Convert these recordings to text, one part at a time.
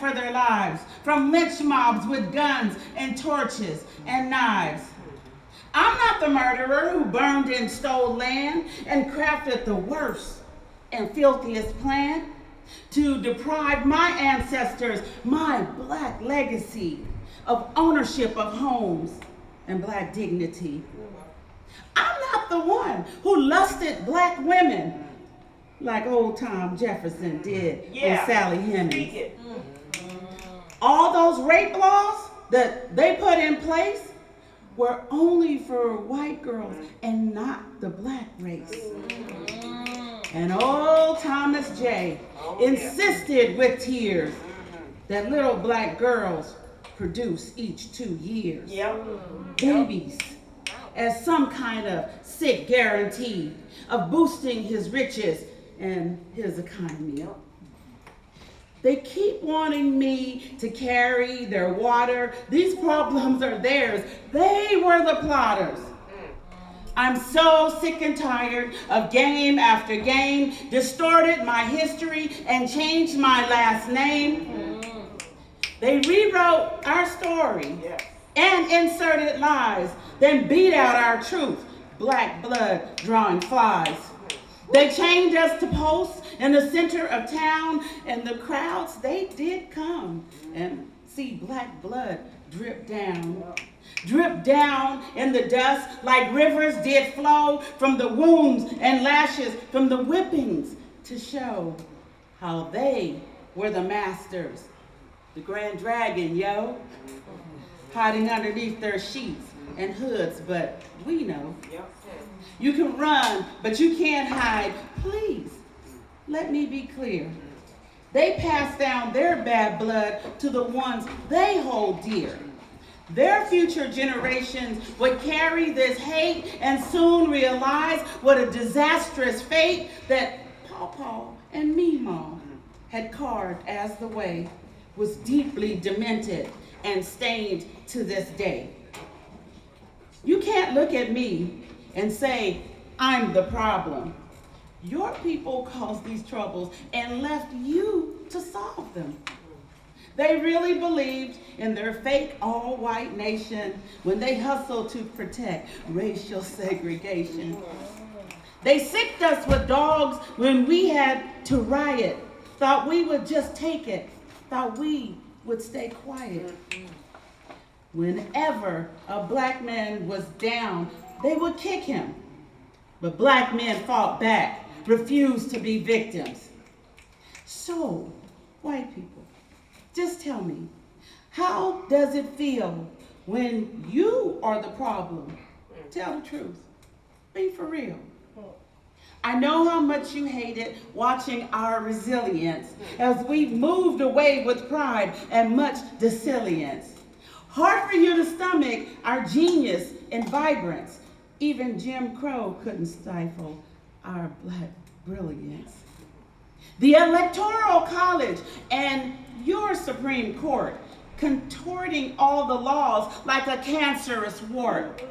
for their lives from lynch mobs with guns and torches and knives. I'm not the murderer who burned and stole land and crafted the worst and filthiest plan to deprive my ancestors, my black legacy, of ownership of homes and black dignity. I'm not the one who lusted black women like old Tom Jefferson did and Sally Hemings. All those rape laws that they put in place were only for white girls and not the black race. And old Thomas J. insisted with tears that little black girls produce each 2 years. Babies as some kind of sick guarantee of boosting his riches and his economy. They keep wanting me to carry their water. These problems are theirs. They were the plotters. I'm so sick and tired of game after game, distorted my history and changed my last name. They rewrote our story and inserted lies, then beat out our truth, black blood drawing flies. They chained us to posts in the center of town, and the crowds, they did come and see black blood drip down in the dust like rivers did flow from the wounds and lashes from the whippings to show how they were the masters. The grand dragon, hiding underneath their sheets and hoods, but we know. You can run, but you can't hide. Please, let me be clear. They pass down their bad blood to the ones they hold dear. Their future generations would carry this hate and soon realize what a disastrous fate that Pawpaw and Meemaw had carved as the way was deeply demented and stained to this day. You can't look at me and say, I'm the problem. Your people caused these troubles and left you to solve them. They really believed in their fake all-white nation when they hustled to protect racial segregation. They sicked us with dogs when we had to riot, thought we would just take it, thought we would stay quiet. Whenever a black man was down, they would kick him. But black men fought back, refused to be victims. So, white people, just tell me, how does it feel when you are the problem? Tell the truth. Be for real. I know how much you hated watching our resilience as we moved away with pride and much disilience. Hard for you to stomach our genius and vibrance. Even Jim Crow couldn't stifle our black brilliance. The Electoral College and your Supreme Court contorting all the laws like a cancerous wart.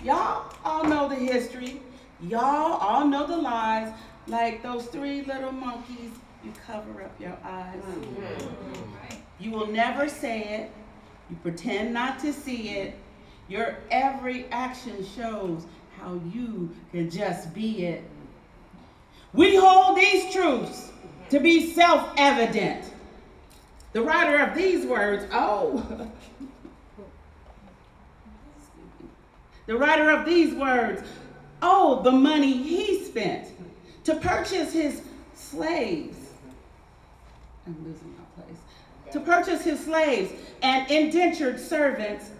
Y'all all know the history. Y'all all know the lies. Like those 3 little monkeys, you cover up your eyes. You will never say it. You pretend not to see it. Your every action shows how you can just be it. We hold these truths to be self-evident. The writer of these words, the money he spent to purchase his slaves. I'm losing my place. To purchase his slaves and indentured servants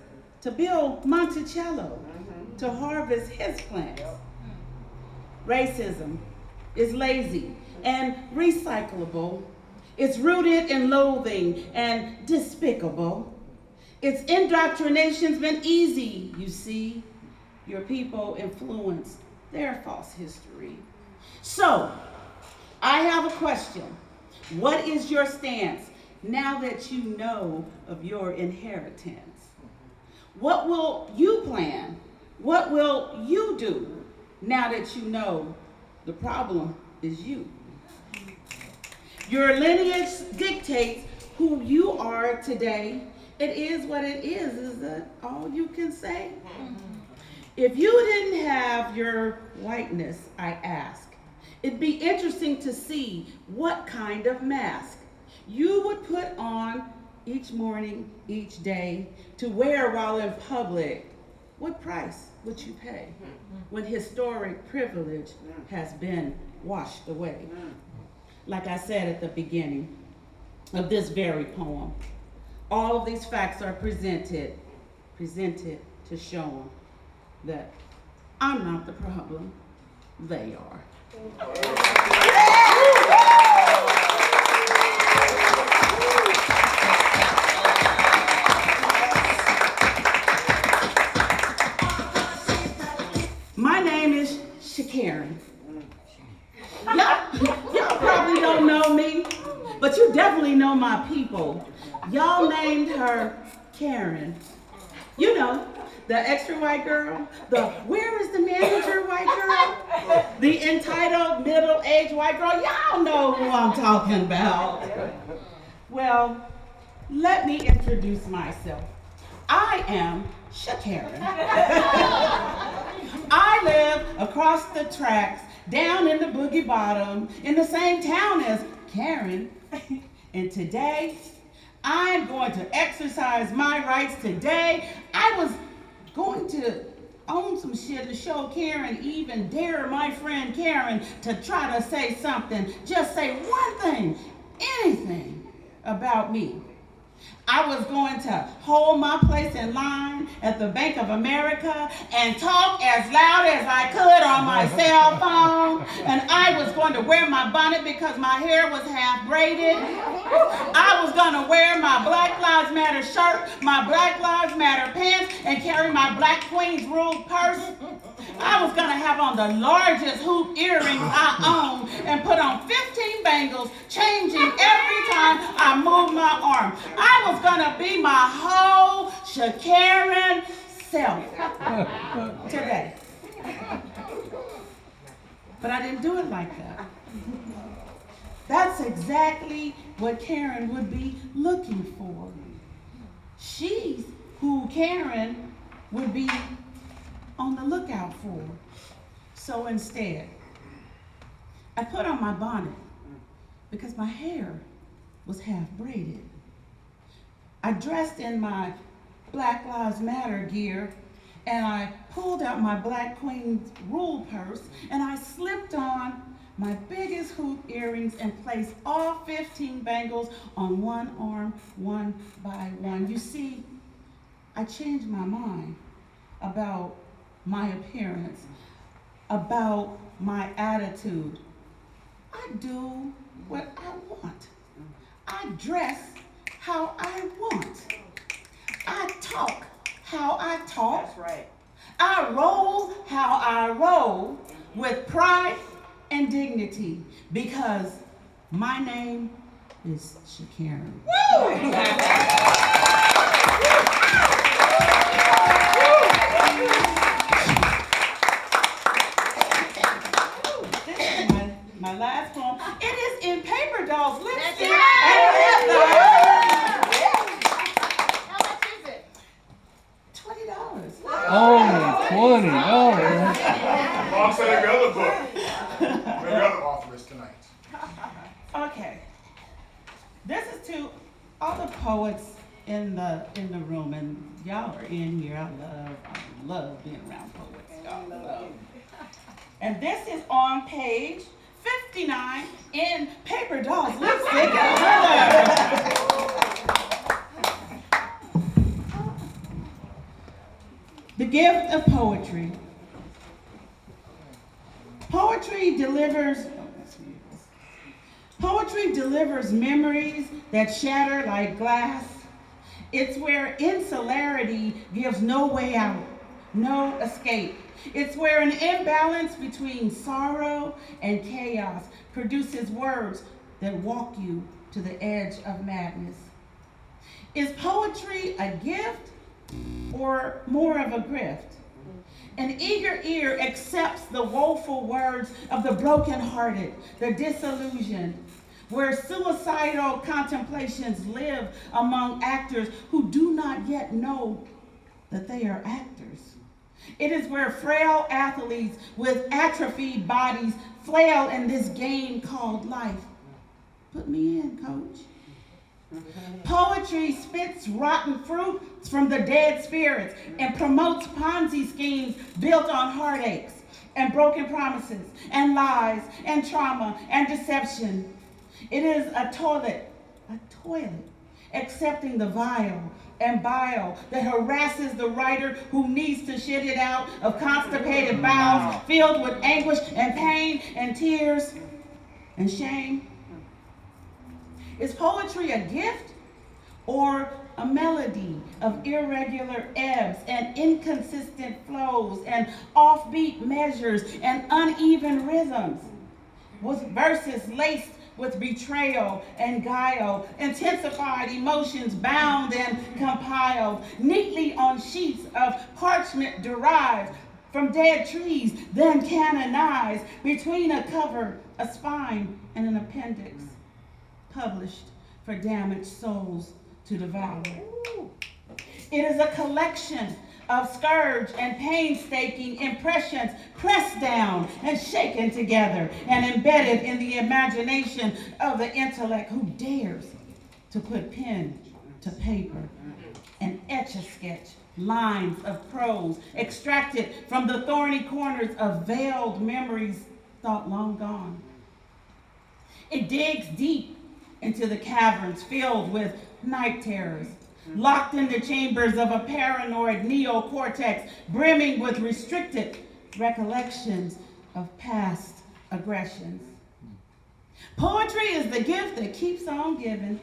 to build Monticello, to harvest his plants. Racism is lazy and recyclable. It's rooted in loathing and despicable. Its indoctrination's been easy, you see. Your people influence their false history. So, I have a question. What is your stance now that you know of your inheritance? What will you plan? What will you do now that you know the problem is you? Your lineage dictates who you are today. It is what it is. Is that all you can say? If you didn't have your whiteness, I ask, it'd be interesting to see what kind of mask you would put on each morning, each day, to wear while in public. What price would you pay when historic privilege has been washed away? Like I said at the beginning of this very poem, all of these facts are presented to show them that I'm not the problem, they are. My name is Shakaren. Y'all probably don't know me, but you definitely know my people. Y'all named her Karen. You know, the extra white girl, the where is the manager white girl, the entitled middle-aged white girl. Y'all know who I'm talking about. Well, let me introduce myself. I am Shakaren. I live across the tracks, down in the Boogie Bottom, in the same town as Karen. And today, I'm going to exercise my rights today. I was going to own some shit to show Karen, even dare my friend Karen to try to say something. Just say one thing, anything about me. I was going to hold my place in line at the Bank of America and talk as loud as I could on my cell phone. And I was going to wear my bonnet because my hair was half braided. I was going to wear my Black Lives Matter shirt, my Black Lives Matter pants, and carry my Black Queen's Rule purse. I was going to have on the largest hoop earrings I own and put on 15 bangles, changing every time I moved my arm. I was going to be my whole Shakaren self today. But I didn't do it like that. That's exactly what Karen would be looking for. She's who Karen would be on the lookout for. So instead, I put on my bonnet because my hair was half braided. I dressed in my Black Lives Matter gear, and I pulled out my Black Queen's Rule purse, and I slipped on my biggest hoop earrings and placed all 15 bangles on one arm, one by one. You see, I changed my mind about my appearance, about my attitude. I do what I want. I dress how I want. I talk how I talk. That's right. I roll how I roll with pride and dignity because my name is Shakaren. This is my last poem. It is in Paper Doll's lipstick. How much is it? $20. Oh, $20. Mom said every other book. Every other author is tonight. Okay. This is to all the poets in the room, and y'all are in here. I love being around poets. Y'all love. And this is on page 59 in Paper Doll's lipstick. The gift of poetry. Poetry delivers memories that shatter like glass. It's where insularity gives no way out, no escape. It's where an imbalance between sorrow and chaos produces words that walk you to the edge of madness. Is poetry a gift or more of a grift? An eager ear accepts the woeful words of the brokenhearted, the disillusioned, where suicidal contemplations live among actors who do not yet know that they are actors. It is where frail athletes with atrophied bodies flail in this game called life. Put me in, coach. Poetry spits rotten fruit from the dead spirits and promotes Ponzi schemes built on heartaches and broken promises and lies and trauma and deception. It is a toilet, accepting the vile and bile that harasses the writer who needs to shit it out of constipated bowels filled with anguish and pain and tears and shame. Is poetry a gift or a melody of irregular ebbs and inconsistent flows and offbeat measures and uneven rhythms, with verses laced with betrayal and guile, intensified emotions bound and compiled neatly on sheets of parchment derived from dead trees, then canonized between a cover, a spine, and an appendix, published for damaged souls to devour. It is a collection of scourge and painstaking impressions pressed down and shaken together and embedded in the imagination of the intellect who dares to put pen to paper and etch-a-sketch lines of prose extracted from the thorny corners of veiled memories thought long gone. It digs deep into the caverns filled with night terrors, locked in the chambers of a paranoid neocortex brimming with restricted recollections of past aggressions. Poetry is the gift that keeps on giving.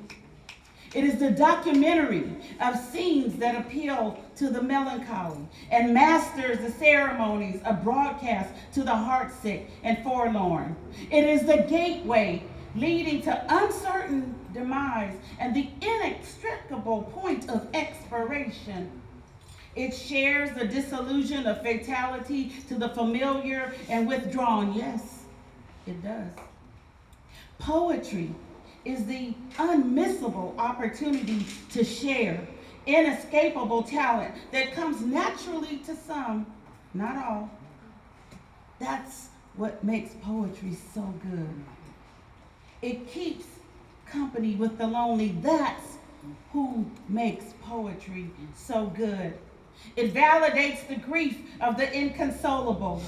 It is the documentary of scenes that appeal to the melancholy and masters the ceremonies of broadcast to the heartsick and forlorn. It is the gateway leading to uncertain demise and the inextricable point of expiration. It shares the disillusion of fatality to the familiar and withdrawn. Yes, it does. Poetry is the unmissable opportunity to share inescapable talent that comes naturally to some, not all. That's what makes poetry so good. It keeps company with the lonely. That's who makes poetry so good. It validates the grief of the inconsolable.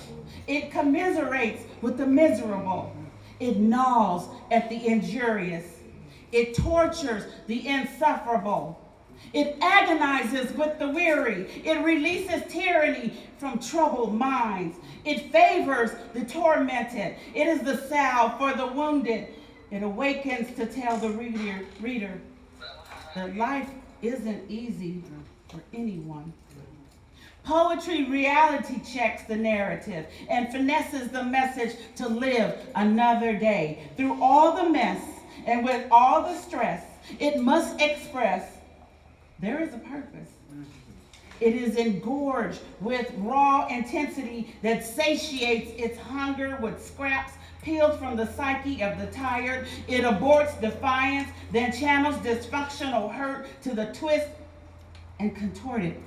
It commiserates with the miserable. It gnaws at the injurious. It tortures the insufferable. It agonizes with the weary. It releases tyranny from troubled minds. It favors the tormented. It is the salve for the wounded. It awakens to tell the reader that life isn't easy for anyone. Poetry reality checks the narrative and finesses the message to live another day. Through all the mess and with all the stress, it must express there is a purpose. It is engorged with raw intensity that satiates its hunger with scraps peeled from the psyche of the tired. It aborts defiance, then channels dysfunctional hurt to the twist and contort it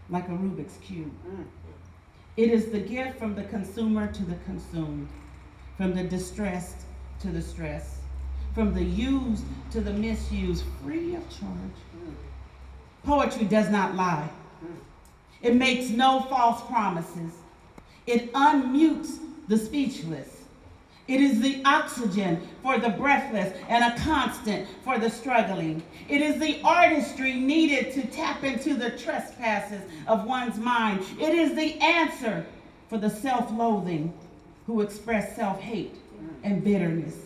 like a Rubik's Cube. It is the gift from the consumer to the consumed, from the distressed to the stressed, from the used to the misused, free of charge. Poetry does not lie. It makes no false promises. It unmutes the speechless. It is the oxygen for the breathless and a constant for the struggling. It is the artistry needed to tap into the trespasses of one's mind. It is the answer for the self-loathing who express self-hate and bitterness.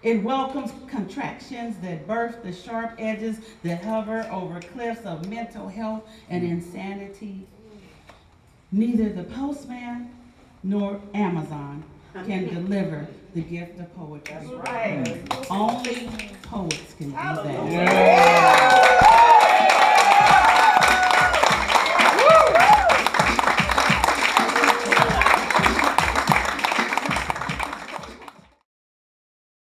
It welcomes contractions that birth the sharp edges that hover over cliffs of mental health and insanity. Neither the postman nor Amazon can deliver the gift of poetry. Right. Only poets can do that. Yeah.